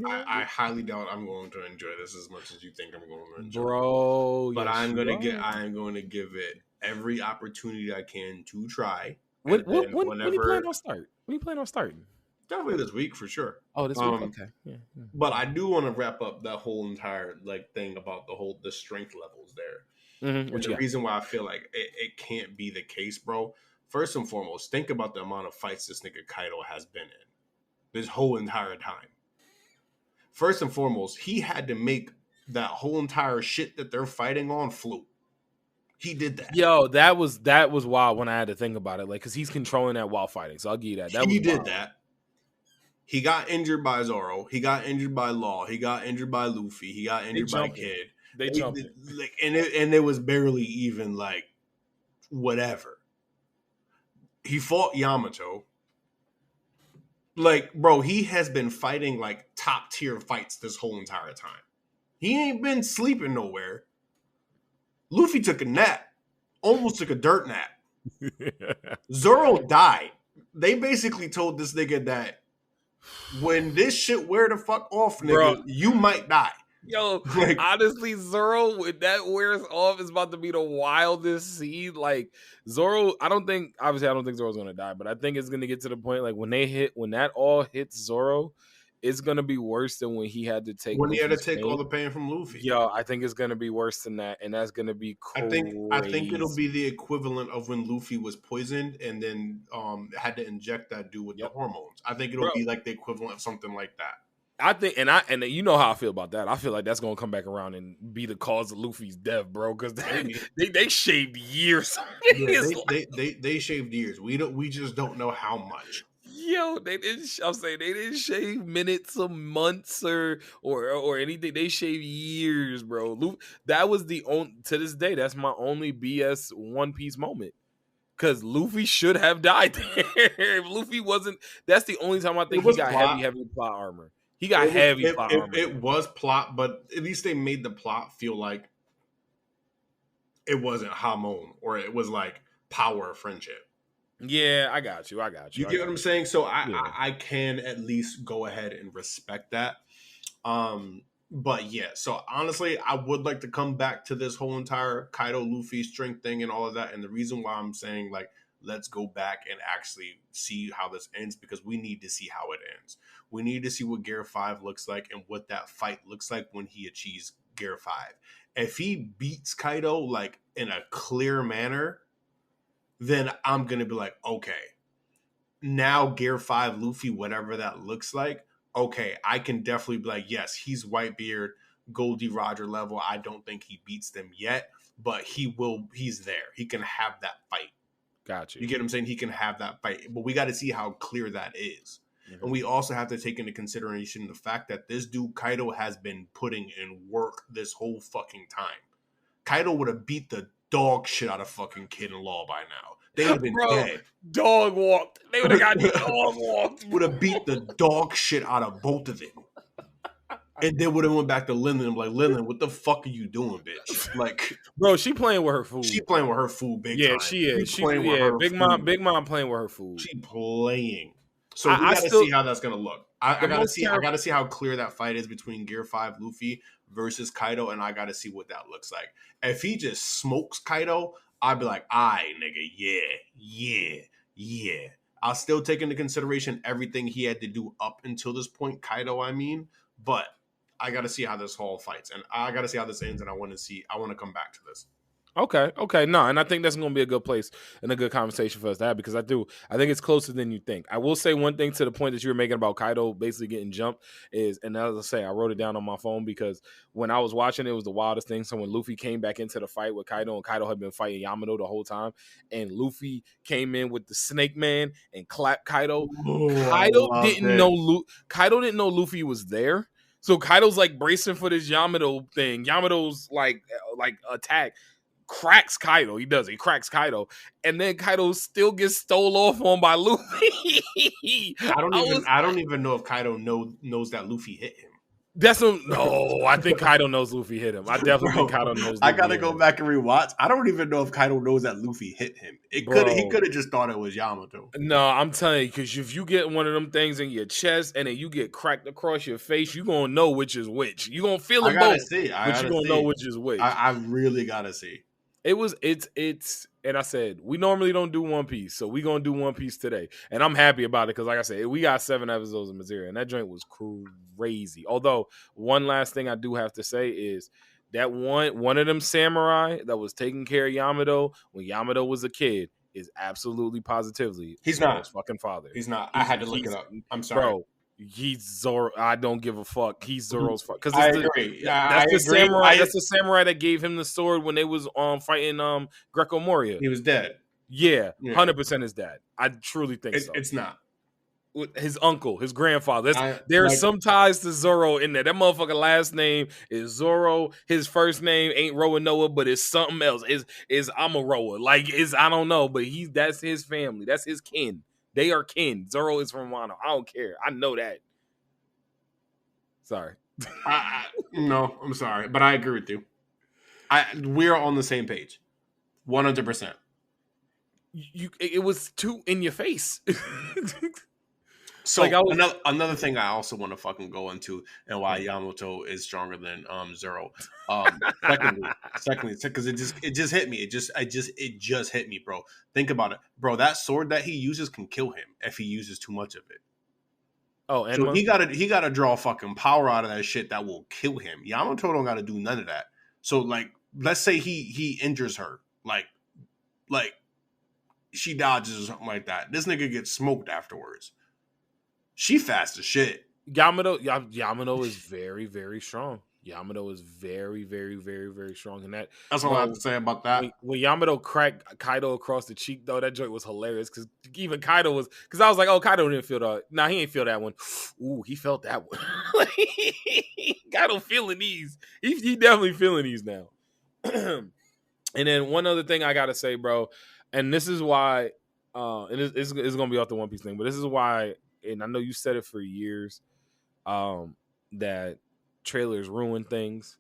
I highly doubt I'm going to enjoy this as much as you think I'm going to enjoy,
bro.
But I am going to give it every opportunity I can to try.
When you plan on start? When you plan on starting?
Definitely this week for sure.
Oh, this week. Okay. Yeah.
But I do want to wrap up that whole entire thing about the strength levels there.
Mm-hmm.
And the reason why I feel like it can't be the case, bro. First and foremost, think about the amount of fights this nigga Kaido has been in this whole entire time. First and foremost, he had to make that whole entire shit that they're fighting on float. He did that.
Yo, that was wild when I had to think about it. Like, because he's controlling that while fighting. So I'll give you that. He did that.
He got injured by Zoro. He got injured by Law. He got injured by Luffy. He got injured by Kid.
They jumped.
And it was barely even like whatever. He fought Yamato. Like, bro, he has been fighting like top tier fights this whole entire time. He ain't been sleeping nowhere. Luffy took a nap. Almost took a dirt nap. Zoro died. They basically told this nigga that when this shit wear the fuck off, nigga, bro, you might die.
Yo, honestly, Zoro, when that wears off, is about to be the wildest scene. Like, Zoro, I don't think Zoro's gonna die, but I think it's gonna get to the point like when that all hits Zoro, it's gonna be worse than when he had to take
all the pain from Luffy.
Yo, I think it's gonna be worse than that, and that's gonna be crazy.
I think it'll be the equivalent of when Luffy was poisoned and then had to inject that dude with the hormones. I think it'll be like the equivalent of something like that.
I think, and you know how I feel about that. I feel like that's gonna come back around and be the cause of Luffy's death, bro. Because they shaved years.
Yeah, they shaved years. We just don't know how much.
Yo, they didn't shave minutes or months or anything. They shaved years, bro. That was to this day. That's my only BS One Piece moment. Because Luffy should have died there. If Luffy wasn't, that's the only time I think he got heavy plot armor. He got heavy plot armor.
It was plot, but at least they made the plot feel like it wasn't Hamon or it was like power of friendship.
Yeah, I got you.
You get what I'm saying? So I can at least go ahead and respect that. But yeah, so honestly, I would like to come back to this whole entire Kaido Luffy strength thing and all of that. And the reason why I'm saying like, let's go back and actually see how this ends, because we need to see how it ends. We need to see what Gear 5 looks like and what that fight looks like when he achieves Gear 5. If he beats Kaido like in a clear manner, then I'm going to be like, okay, now Gear 5 Luffy, whatever that looks like, okay, I can definitely be like, yes, he's Whitebeard, Goldie Roger level. I don't think he beats them yet, but he's there. He can have that fight.
Gotcha.
You get what I'm saying? He can have that fight, but we got to see how clear that is. Mm-hmm. And we also have to take into consideration the fact that this dude Kaido has been putting in work this whole fucking time. Kaido would have beat the dog shit out of fucking Kid and Law by now. They would have been dead.
Dog walked. They would have got dog walked.
Would have beat the dog shit out of both of them. And then would have went back to Linden. I'm like, Linden, what the fuck are you doing, bitch? Like,
bro, she playing with her food.
she playing with her food big
Yeah,
time.
she is. She
playing with her
Big
food.
Mom playing with her food.
She playing. So we
I
gotta
still-
see how that's gonna look. I gotta see.
terrible-
I gotta see how clear that fight is between Gear 5 Luffy versus Kaido, and I gotta see what that looks like. If he just smokes Kaido, I'd be like, "Aye, nigga, yeah." I'll still take into consideration everything he had to do up until this point, Kaido. I mean, but I gotta see how this whole fights, and I gotta see how this ends, and I want to come back to this.
Okay, no, and I think that's going to be a good place and a good conversation for us to have because I think it's closer than you think. I will say one thing to the point that you were making about Kaido basically getting jumped is, and as I say, I wrote it down on my phone because when I was watching it was the wildest thing. So when Luffy came back into the fight with Kaido, and Kaido had been fighting Yamato the whole time, and Luffy came in with the Snake Man and clapped Kaido. Kaido didn't know Luffy was there. So Kaido's like bracing for this Yamato thing. Yamato's like attack. Cracks Kaido. He cracks Kaido. And then Kaido still gets stole off on by Luffy.
I don't even know if Kaido knows that Luffy hit him.
I think Kaido knows Luffy hit him. I definitely think Kaido knows Luffy
I gotta go back and rewatch. I don't even know if Kaido knows that Luffy hit him. He could have just thought it was Yamato.
No, I'm telling you, because if you get one of them things in your chest and then you get cracked across your face, you're gonna know which is which. You're gonna feel them both. But you're gonna know which is which.
I really gotta see.
It's and I said we normally don't do One Piece, so we gonna do One Piece today, and I'm happy about it because, like I said, we got 7 episodes of Missouri, and that joint was crazy. Although one last thing I do have to say is that one of them samurai that was taking care of Yamato when Yamato was a kid is absolutely positively
he's not
his fucking father.
He's not. I had to look it up. I'm sorry,
bro. He's Zoro. I don't give a fuck. He's Zoro's fuck. Because
I agree.
That's the samurai. That's the samurai that gave him the sword when they was fighting Greco Moria.
He was dead.
Yeah, 100% his dad. I truly think so.
It's not
his uncle, his grandfather. There are some ties to Zoro in there. That motherfucker last name is Zoro. His first name ain't Roanoa, but it's something else. Is Amaroa. Like I don't know, but that's his family. That's his kin. They are kin. Zoro is from Wano. I don't care. I know that. Sorry.
No, I'm sorry, but I agree with you. We're on the same page, 100%.
It was too in your face.
So like another thing I also want to fucking go into and why Yamato is stronger than Zoro. Secondly, because it just hit me. It just hit me, bro. Think about it, bro. That sword that he uses can kill him if he uses too much of it.
Oh, and
so he gotta draw fucking power out of that shit that will kill him. Yamato don't gotta do none of that. So like, let's say he injures her, like she dodges or something like that. This nigga gets smoked afterwards. She fast as shit.
Yamato is very, very strong. Yamato is very, very, very, very strong. And
that's all I have to say about that.
When Yamato cracked Kaido across the cheek, though, that joint was hilarious because even Kaido was, because I was like, oh, Kaido didn't feel that. Nah, he ain't feel that one. Ooh, he felt that one. Kaido feeling these. He definitely feeling these now. And then one other thing I gotta say, bro, and this is why, and it's gonna be off the One Piece thing, but this is why. And I know you said it for years, that trailers ruin things.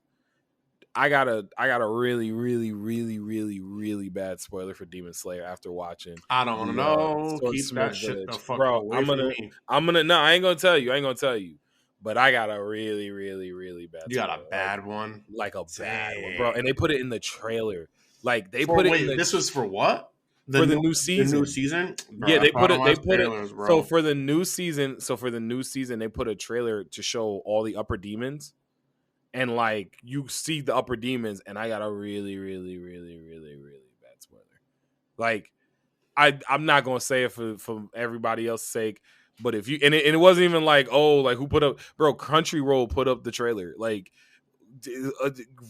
I got a really, really, really, really, really bad spoiler for Demon Slayer after watching.
I don't want to know. Keep that shit the fuck away from me.
No, I ain't gonna tell you. But I got a really, really, really bad.
You got a bad one,
like a bad one, bro. And they put it in the trailer. Like they
This was for what?
For the new season.
The new season? Bro,
yeah, they put it.
Bro.
So for the new season, they put a trailer to show all the upper demons, and like you see the upper demons, and I got a really, really, really, really, really bad spoiler. Like, I'm not gonna say it for everybody else's sake, but if you and it wasn't even like who put up, bro? Crunchyroll put up the trailer, like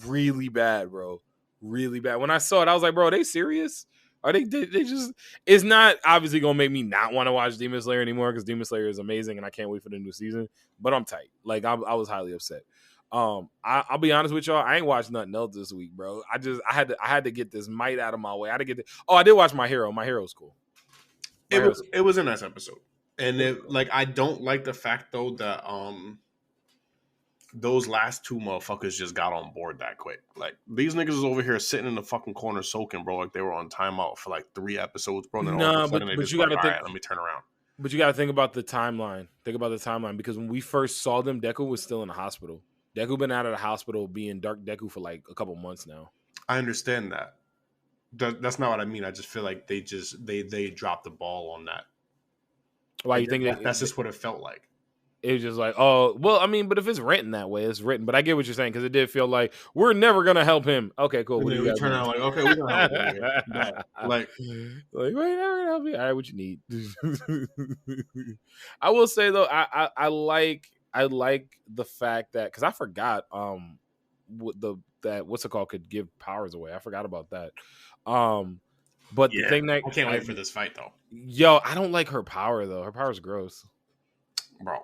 really bad, bro, really bad. When I saw it, I was like, bro, are they serious? Are they just? It's not obviously gonna make me not want to watch Demon Slayer anymore because Demon Slayer is amazing and I can't wait for the new season. But I'm tight. Like I was highly upset. I'll be honest with y'all. I ain't watched nothing else this week, bro. I had to get this might out of my way. I did watch My Hero. My Hero's cool.
It was a nice episode, and I don't like the fact though that those last two motherfuckers just got on board that quick. Like, these niggas was over here sitting in the fucking corner soaking, bro. Like, they were on timeout for like 3 episodes, bro. And then all of a sudden they just like, all right, let me turn around.
But you got to think about the timeline. Think about the timeline, because when we first saw them, Deku was still in the hospital. Deku been out of the hospital being Dark Deku for like a couple months now.
I understand that. That's not what I mean. I just feel like they dropped the ball on that.
Why you think
that's just what it felt like?
It was just like, oh, well, I mean, but if it's written that way, it's written. But I get what you're saying, because it did feel like we're never gonna help him. Okay, cool.
What do you turn out like, okay, we're gonna help him. Like,
we're never gonna help you. All right, what you need? I will say though, I like the fact that, because I forgot what's it called could give powers away. I forgot about that. But the thing that
I can't wait for this fight though.
Yo, I don't like her power though. Her power's gross.
Bro,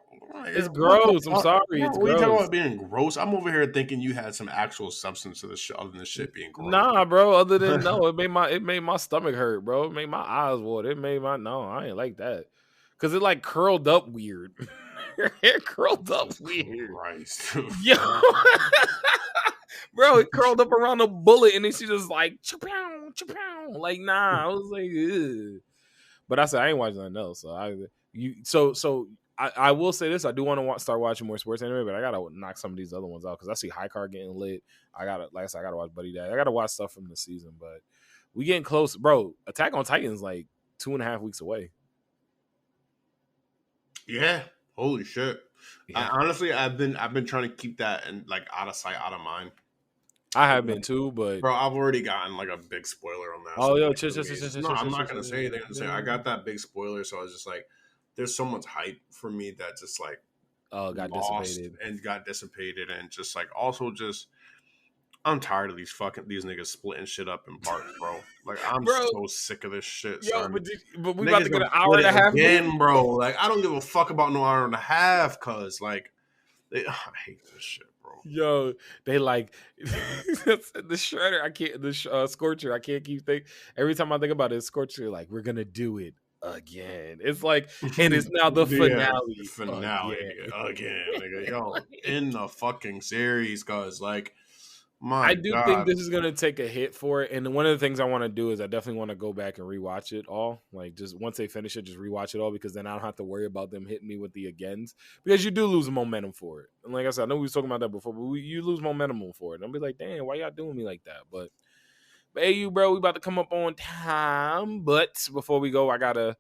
it's gross. I'm sorry. It's
gross.
You
talking about being gross? I'm over here thinking you had some actual substance to this shit other than this shit being gross.
Nah, bro. Other than no, it made my stomach hurt, bro. It made my eyes water. It made my I ain't like that, because it like curled up weird. Your hair curled up weird. Christ. Yo, bro, it curled up around a bullet, and then she just like cha-pow, cha-pow. Like, nah. I was like, ugh. But I said I ain't watching nothing else. So I will say this: I do want to start watching more sports anime, but I gotta knock some of these other ones out, because I see High Card getting lit. I gotta watch Buddy Dad. I gotta watch stuff from the season, but we getting close, bro. Attack on Titan's like 2.5 weeks away.
Yeah, holy shit!
Yeah.
Honestly, I've been trying to keep that in like out of sight, out of mind.
I have been too, but
bro, I've already gotten like a big spoiler on that.
Oh, yo,
I'm not gonna say anything. I got that big spoiler, so I was just like, there's so much hype for me that just like
got
dissipated, and just like also just I'm tired of these niggas splitting shit up in parts, bro. Like, I'm so sick of this shit.
Yo, but we about to get an hour and a half
again, bro. Like, I don't give a fuck about no hour and a half, cause like I hate this shit.
Yo, they like the Shredder. I can't. The Scorcher. I can't keep thinking. Every time I think about it, Scorcher, like, we're gonna do it again. It's like, and it's now the finale.
Again, nigga. Yo, in the fucking series, cause like,
I do think this is gonna take a hit for it. And one of the things I want to do is I definitely want to go back and rewatch it all. Like, just once they finish it, just rewatch it all, because then I don't have to worry about them hitting me with the agains, because you do lose momentum for it. And like I said, I know we was talking about that before, but you lose momentum for it. And I'll be like, damn, why y'all doing me like that? But hey, bro, we about to come up on time. But before we go, I got a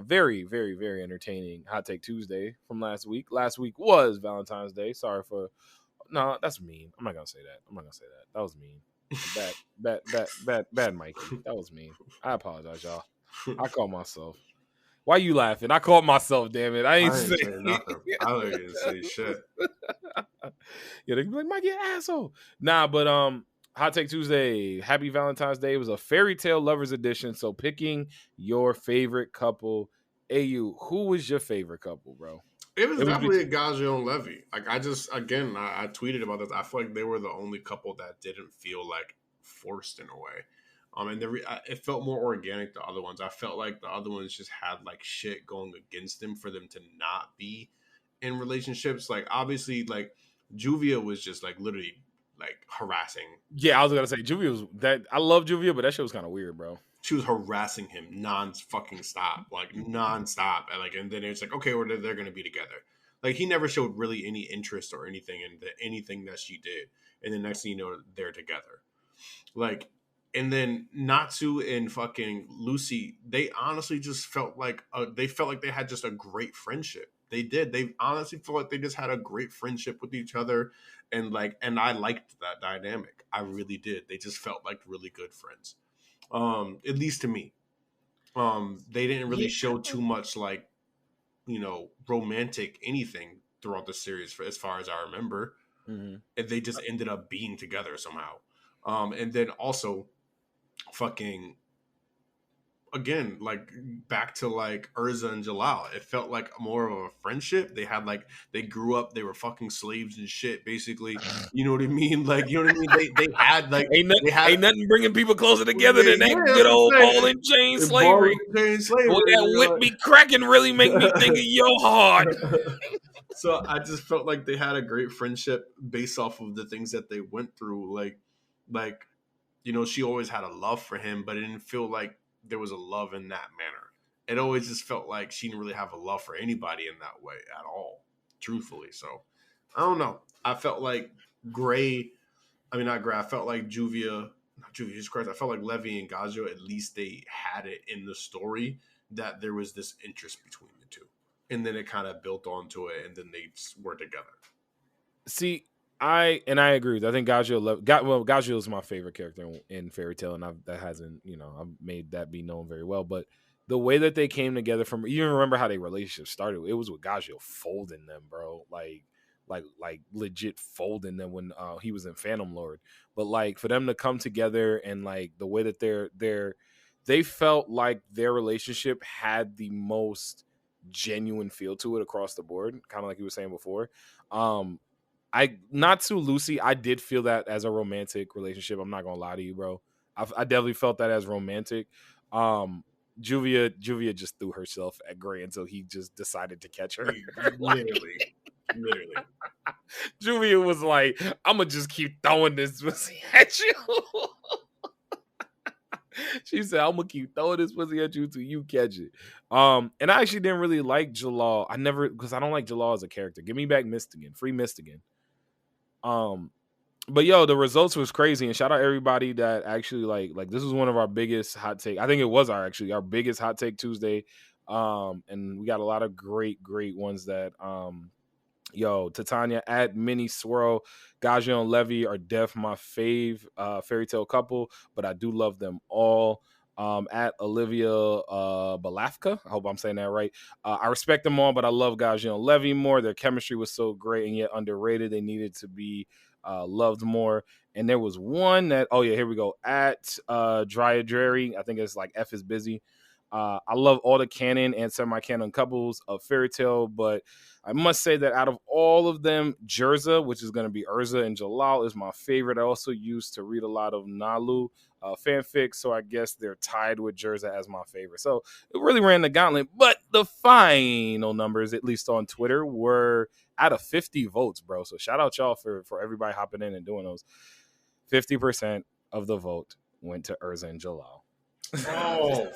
very, very, very entertaining Hot Take Tuesday from last week. Last week was Valentine's Day. Sorry for. No, that's mean. I'm not gonna say that. That was mean. Bad, Mikey. That was mean. I apologize, y'all. I caught myself. Why you laughing? I caught myself. Damn it! I ain't say
nothing. I didn't say shit.
Yeah, they be like, Mikey, asshole. Nah, but Hot Take Tuesday. Happy Valentine's Day. It was a fairy tale lovers edition. So picking your favorite couple. AU, who was your favorite couple, bro?
It was definitely Gagio and Levy. Like, I tweeted about this. I feel like they were the only couple that didn't feel like forced in a way. And it felt more organic to other ones. I felt like the other ones just had like shit going against them for them to not be in relationships. Like, obviously, like Juvia was just like literally like harassing.
Yeah, I was gonna say Juvia was that. I love Juvia, but that shit was kind of weird, bro.
She was harassing him non-stop, and then it's like, okay, they're going to be together. Like, he never showed really any interest or anything in anything that she did. And then next thing you know, they're together. Like, and then Natsu and fucking Lucy, they honestly just felt like they had just a great friendship. They did. They honestly felt like they just had a great friendship with each other. And I liked that dynamic. I really did. They just felt like really good friends. At least to me. They didn't really show too much like, romantic anything throughout the series as far as I remember. Mm-hmm. And they just ended up being together somehow. And then also fucking again, like back to like Urza and Jalal. It felt like more of a friendship. They grew up, they were fucking slaves and shit, basically. You know what I mean? Like, you know what I mean? They had like ain't
nothing bringing people closer together than that good old ball and chain slavery. Boy, that whip me cracking really make me think of your heart.
So I just felt like they had a great friendship based off of the things that they went through. Like she always had a love for him, but it didn't feel like there was a love in that manner. It always just felt like she didn't really have a love for anybody in that way at all, truthfully. So I don't know. I felt like not Gray. I felt like Jesus Christ. I felt like Levy and Gagio, at least they had it in the story that there was this interest between the two. And then it kind of built onto it, and then they were together.
See, I agree with that. I think Gagio is my favorite character in Fairy Tail, and that hasn't, I've made that be known very well. But the way that they came together you even remember how their relationship started. It was with Gagio folding them, bro. Like legit folding them when he was in Phantom Lord. But like for them to come together and like the way that they felt like their relationship had the most genuine feel to it across the board, kind of like you were saying before. Natsu Lucy, I did feel that as a romantic relationship. I'm not gonna lie to you, bro. I definitely felt that as romantic. Juvia just threw herself at Gray until he just decided to catch her.
Literally.
Juvia was like, I'm gonna just keep throwing this pussy at you. She said, I'm gonna keep throwing this pussy at you till you catch it. And I actually didn't really like Jalal. Because I don't like Jalal as a character. Give me back Mystigan. Free Mystigan. But yo, the results was crazy, and shout out everybody that actually like this was one of our biggest hot take. I think it was our biggest hot take Tuesday. And we got a lot of great ones that Titania at Mini Swirl, Gagio and Levy are my fave Fairy Tail couple, but I do love them all. At Olivia Balafka, I hope I'm saying that right. I respect them all, but I love Gagio and Levy more. Their chemistry was so great and yet underrated. They needed to be loved more. And there was one that, here we go. At Dryadry, I think it's like F is busy. I love all the canon and semi-canon couples of Fairy Tail, but I must say that out of all of them, Jerza, which is going to be Urza and Jalal, is my favorite. I also used to read a lot of Nalu fanfic, so I guess they're tied with Jerza as my favorite. So it really ran the gauntlet, but the final numbers, at least on Twitter, were out of 50 votes, bro. So shout out y'all for everybody hopping in and doing those. 50% of the vote went to Urza and Jalal.
Oh,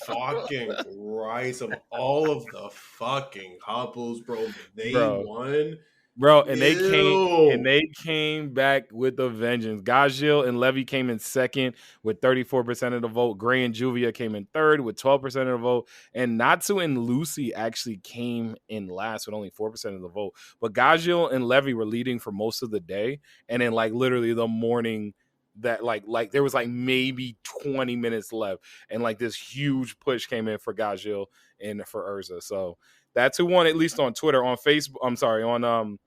fucking Christ, of all of the fucking couples, bro, they won.
Bro, and they came back with a vengeance. Gagio and Levy came in second with 34% of the vote. Gray and Juvia came in third with 12% of the vote. And Natsu and Lucy actually came in last with only 4% of the vote. But Gagio and Levy were leading for most of the day. And then like literally the morning that like there was like maybe 20 minutes left. And like this huge push came in for Gagio and for Urza. So that's who won, at least on Twitter. On Facebook, I'm sorry, on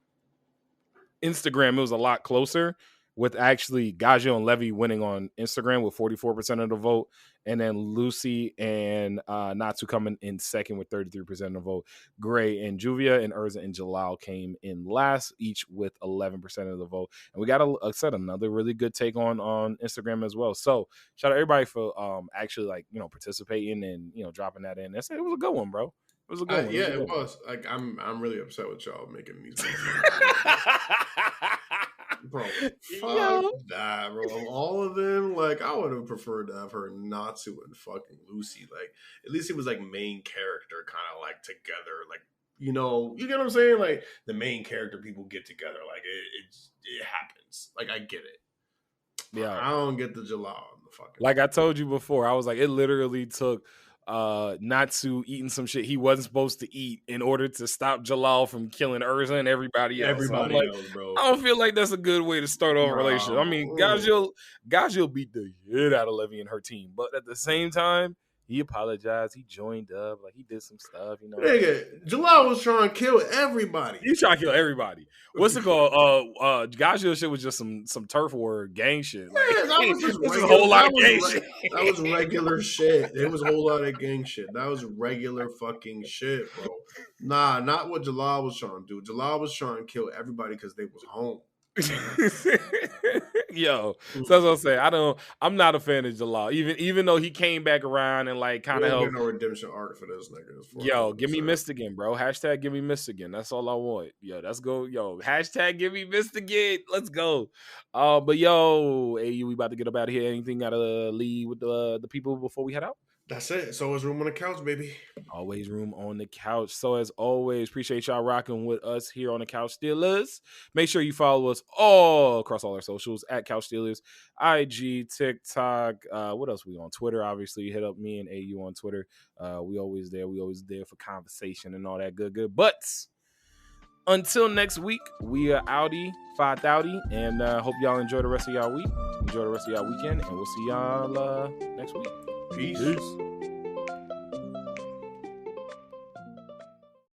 Instagram, it was a lot closer, with actually Gagio and Levy winning on Instagram with 44% of the vote, and then Lucy and Natsu coming in second with 33% of the vote. Gray and Juvia and Urza and Jalal came in last, each with 11% of the vote. And we got another really good take on Instagram as well. So shout out everybody for actually participating and dropping that in. It was a good one, bro. It was a good one.
Yeah, it was. Like I'm really upset with y'all making these. Bro, fuck that, bro. Of all of them, like I would have preferred to have her Natsu and fucking Lucy. Like at least it was like main character kind of like together. Like you get what I'm saying? Like the main character people get together. Like it happens. Like I get it.
Yeah,
I don't get the Jalal on the fucking.
Like I told you before, I was like, it literally took Natsu eating some shit he wasn't supposed to eat in order to stop Jalal from killing Urza and everybody else.
Everybody else, bro.
I don't feel like that's a good way to start off a relationship. I mean, Gagio beat the shit out of Levy and her team, but at the same time, he apologized. He joined up. Like, he did some stuff,
Nigga, Jalal was trying to kill everybody.
He trying to kill everybody. What's it called? Gagio shit was just some turf war gang shit. Like,
yeah, that was just
a whole lot of gang shit.
That was regular shit. There was a whole lot of gang shit. That was regular fucking shit, bro. Nah, not what Jalal was trying to do. Jalal was trying to kill everybody because they was home.
Yo, so that's what I'm saying. I'm not a fan of Jalal. Even though he came back around and like kind of helped.
No redemption arc for those niggas.
Yo, give me Michigan, bro. Hashtag give me Michigan. That's all I want. Yo, let's go. Yo, hashtag give me Michigan. Let's go. But yo, hey, we about to get up out of here. Anything gotta leave with the people before we head out?
That's it. So it's room on the couch, baby.
Always room on the couch. So as always, appreciate y'all rocking with us here on the Couch Stealers. Make sure you follow us all across all our socials at Couch Stealers, IG, TikTok. What else we on? Twitter, obviously. Hit up me and AU on Twitter. We always there. We always there for conversation and all that good. But until next week, we are outie, 5,000, and hope y'all enjoy the rest of y'all week. Enjoy the rest of y'all weekend, and we'll see y'all next week.
Peace.